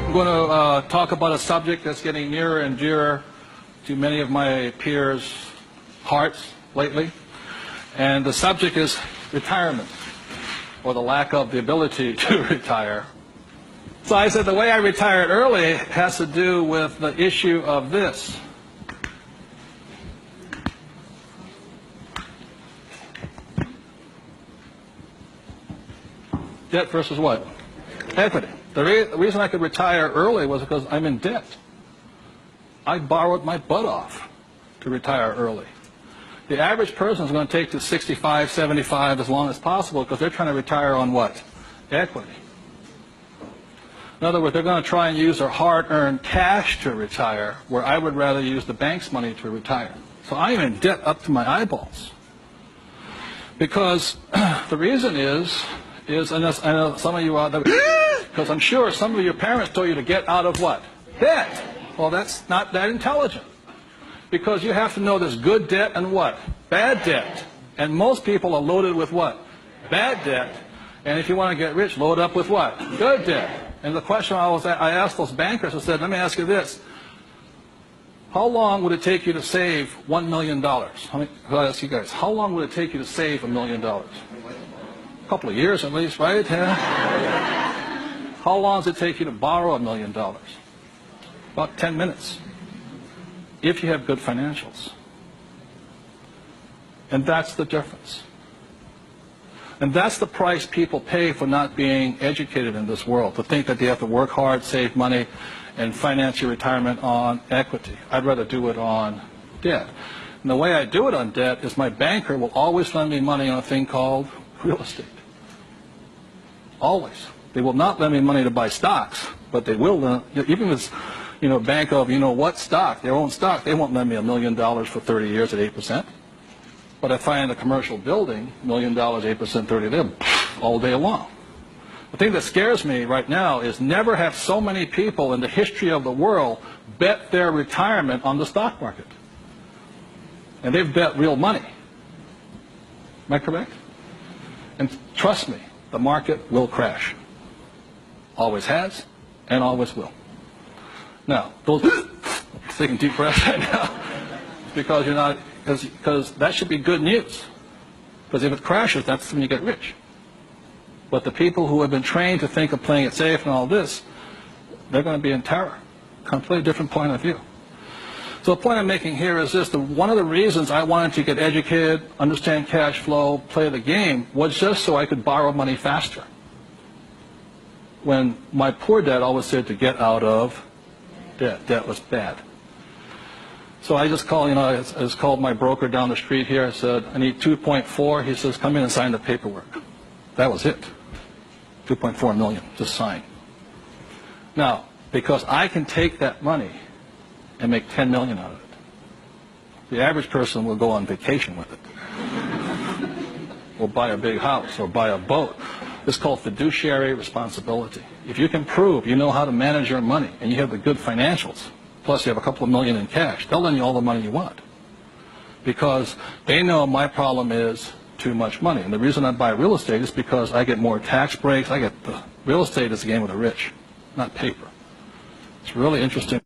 I'm going to talk about a subject that's getting nearer and dearer to many of my peers' hearts lately. And the subject is retirement, or the lack of the ability to retire. So I said the way I retired early has to do with the issue of this. Debt versus what? Equity. The reason I could retire early was because I'm in debt. I borrowed my butt off to retire early. The average person is going to take to 65, 75 as long as possible because they're trying to retire on what? Equity. In other words, they're going to try and use their hard-earned cash to retire, where I would rather use the bank's money to retire. So I am in debt up to my eyeballs. Because the reason is I know some of you out there, because I'm sure some of your parents told you to get out of what? Debt. Well, that's not that intelligent. Because you have to know there's good debt and what? Bad debt. And most people are loaded with what? Bad debt. And if you want to get rich, load up with what? Good debt. And the question I asked those bankers, I said, let me ask you this. How long would it take you to save $1 million? I'll ask you guys, how long would it take you to save $1 million? A couple of years at least, right? Yeah. How long does it take you to borrow $1 million? About 10 minutes. If you have good financials. And that's the difference. And that's the price people pay for not being educated in this world, to think that they have to work hard, save money, and finance your retirement on equity. I'd rather do it on debt. And the way I do it on debt is my banker will always lend me money on a thing called real estate. Always. They will not lend me money to buy stocks, but they will, even if it's, bank of, what stock, their own stock, they won't lend me $1 million for 30 years at 8%. But if I find a commercial building, $1 million, 8%, 30 years, all day long. The thing that scares me right now is never have so many people in the history of the world bet their retirement on the stock market. And they've bet real money. Am I correct? And trust me, the market will crash. Always has and always will. Now, those taking deep breaths right now, because you're not, because that should be good news. Because if it crashes, that's when you get rich. But the people who have been trained to think of playing it safe and all this, they're going to be in terror. Completely different point of view. So the point I'm making here is this: one of the reasons I wanted to get educated, understand cash flow, play the game, was just so I could borrow money faster. When my poor dad always said to get out of debt. Debt was bad. So I just called, I just called my broker down the street here. I said, I need 2.4. He says, come in and sign the paperwork. That was it. 2.4 million, just sign. Now, because I can take that money and make 10 million out of it, the average person will go on vacation with it. Or buy a big house or buy a boat. It's called fiduciary responsibility. If you can prove you know how to manage your money and you have the good financials, plus you have a couple of million in cash, they'll lend you all the money you want. Because they know my problem is too much money. And the reason I buy real estate is because I get more tax breaks. Real estate is a game of the rich, not paper. It's really interesting.